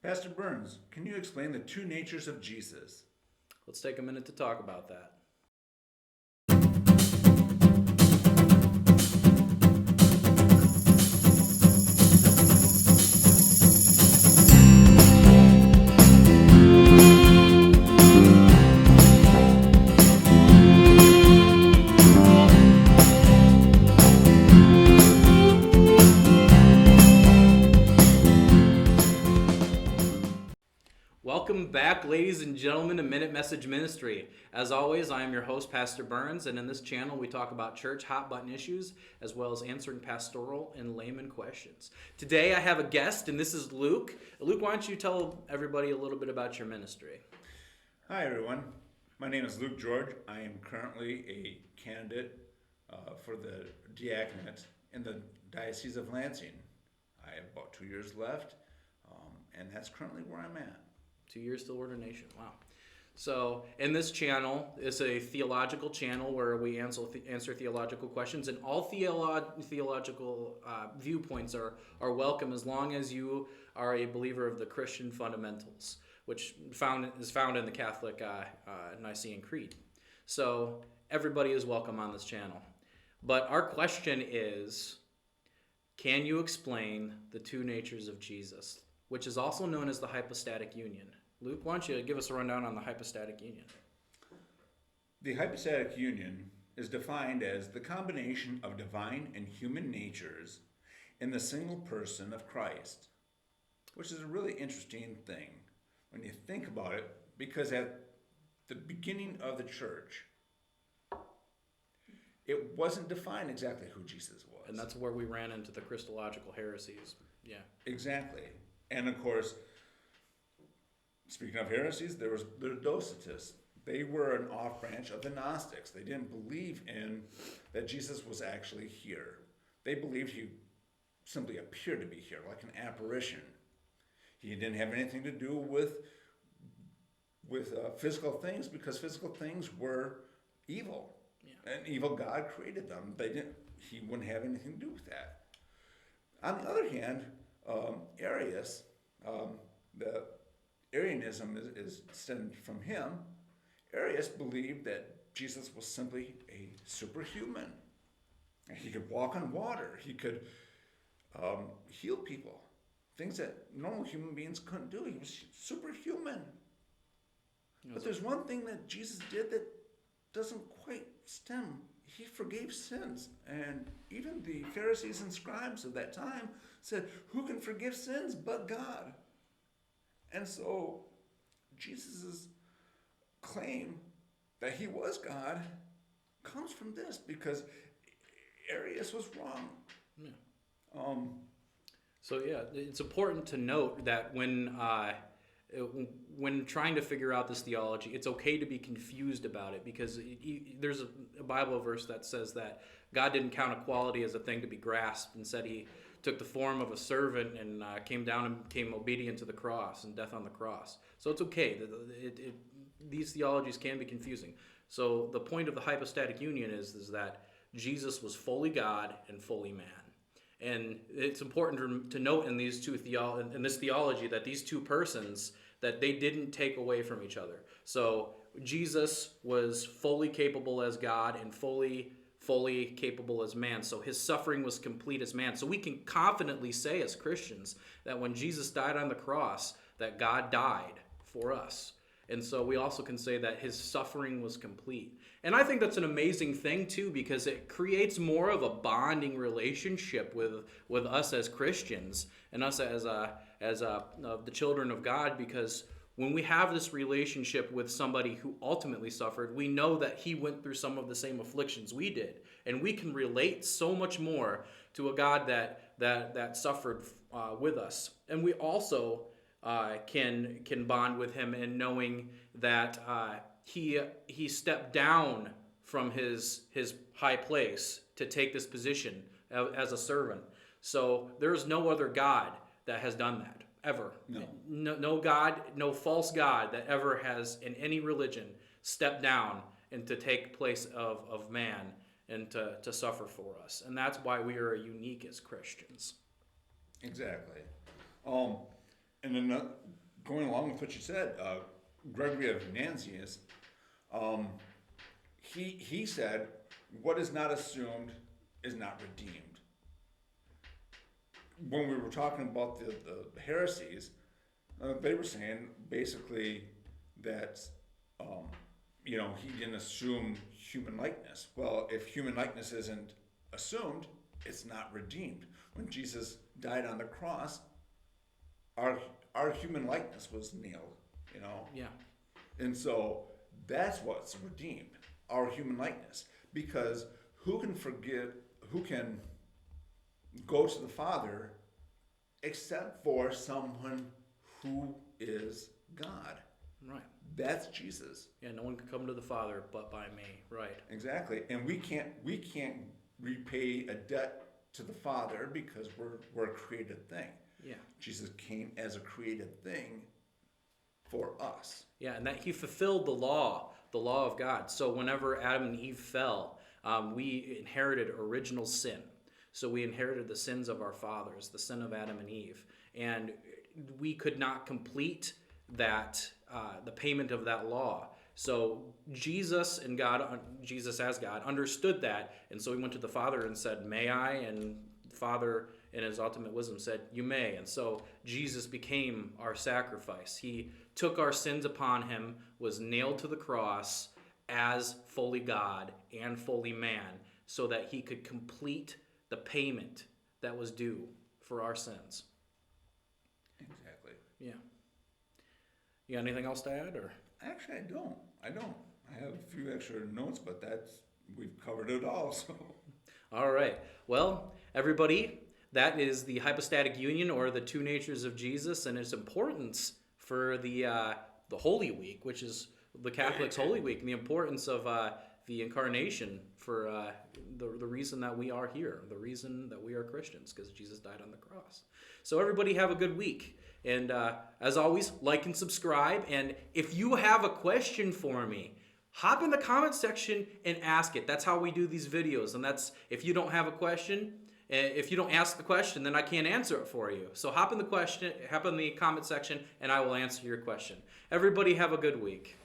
Pastor Burns, can you explain the two natures of Jesus? Let's take a minute to talk about that. Welcome back, ladies and gentlemen, to Minute Message Ministry. As always, I am your host, Pastor Burns, and in this channel we talk about church hot-button issues as well as answering pastoral and layman questions. Today I have a guest, and this is Luke. Luke, why don't you tell everybody a little bit about your ministry? Hi, everyone. My name is Luke Goerge. I am currently a candidate for the diaconate in the Diocese of Lansing. I have about 2 years left, and that's currently where I'm at. 2 years till ordination. Wow. So, in this channel, it's a theological channel where we answer theological questions, and all theological viewpoents are welcome as long as you are a believer of the Christian fundamentals, which is found in the Catholic Nicene Creed. So, everybody is welcome on this channel. But our question is, can you explain the two natures of Jesus, which is also known as the hypostatic union? Luke, why don't you give us a rundown on the hypostatic union? The hypostatic union is defined as the combination of divine and human natures in the single person of Christ, which is a really interesting thing when you think about it, because at the beginning of the church, it wasn't defined exactly who Jesus was. And that's where we ran into the Christological heresies. Yeah. Exactly. And of course, speaking of heresies, there was the Docetists. They were an off branch of the Gnostics. They didn't believe in that Jesus was actually here. They believed he simply appeared to be here, like an apparition. He didn't have anything to do with physical things, because physical things were evil. Yeah. An evil God created them. He wouldn't have anything to do with that. On the other hand, Arius, the Arianism is stemmed from him. Arius believed that Jesus was simply a superhuman. He could walk on water. He could heal people. Things that normal human beings couldn't do. He was superhuman. But there's one thing that Jesus did that doesn't quite stem. He forgave sins. And even the Pharisees and scribes of that time said, who can forgive sins but God? And so Jesus' claim that he was God comes from this, because Arius was wrong. Yeah. It's important to note that when trying to figure out this theology, it's okay to be confused about it, because there's a Bible verse that says that God didn't count equality as a thing to be grasped, and said he took the form of a servant and came down and became obedient to the cross and death on the cross. So it's okay. These theologies can be confusing. So the point of the hypostatic union is that Jesus was fully God and fully man. And it's important to note in this theology that these two persons, that they didn't take away from each other. So Jesus was fully capable as God and fully capable as man. So his suffering was complete as man. So we can confidently say as Christians that when Jesus died on the cross, that God died for us. And so we also can say that his suffering was complete. And I think that's an amazing thing too, because it creates more of a bonding relationship with us as Christians and us as the children of God, because when we have this relationship with somebody who ultimately suffered, we know that he went through some of the same afflictions we did. And we can relate so much more to a God that suffered with us. And we also can bond with him in knowing that he stepped down from his high place to take this position as a servant. So there's no other God that has done that. Ever. No God, no false God that ever has in any religion stepped down and to take place of man and to suffer for us. And that's why we are unique as Christians. Exactly. And then going along with what you said, Gregory of Nazianzus, he said, what is not assumed is not redeemed. When we were talking about the heresies, they were saying basically that, he didn't assume human likeness. Well, if human likeness isn't assumed, it's not redeemed. When Jesus died on the cross, our human likeness was nailed, Yeah. And so that's what's redeemed, our human likeness. Because who can go to the Father except for someone who is God? Right. That's Jesus. Yeah, no one can come to the Father but by me. Right. Exactly. And we can't repay a debt to the Father because we're a created thing. Yeah. Jesus came as a created thing for us. Yeah, and that he fulfilled the law of God. So whenever Adam and Eve fell, we inherited original sin. So we inherited the sins of our fathers, the sin of Adam and Eve. And we could not complete that, the payment of that law. So Jesus as God, understood that. And so he went to the Father and said, may I? And the Father, in his ultimate wisdom, said, you may. And so Jesus became our sacrifice. He took our sins upon him, was nailed to the cross as fully God and fully man, so that he could complete the payment that was due for our sins. Exactly. Yeah. You got anything else to add, or? Actually, I don't. I have a few extra notes, but we've covered it all. So. All right. Well, everybody, that is the hypostatic union, or the two natures of Jesus, and its importance for the Holy Week, which is the Catholics' Holy Week, and the importance of the incarnation for the reason that we are here, the reason that we are Christians, because Jesus died on the cross. So everybody have a good week. And as always, like and subscribe. And if you have a question for me, hop in the comment section and ask it. That's how we do these videos. And that's, if you don't have a question, if you don't ask the question, then I can't answer it for you. So hop in the comment section, and I will answer your question. Everybody have a good week.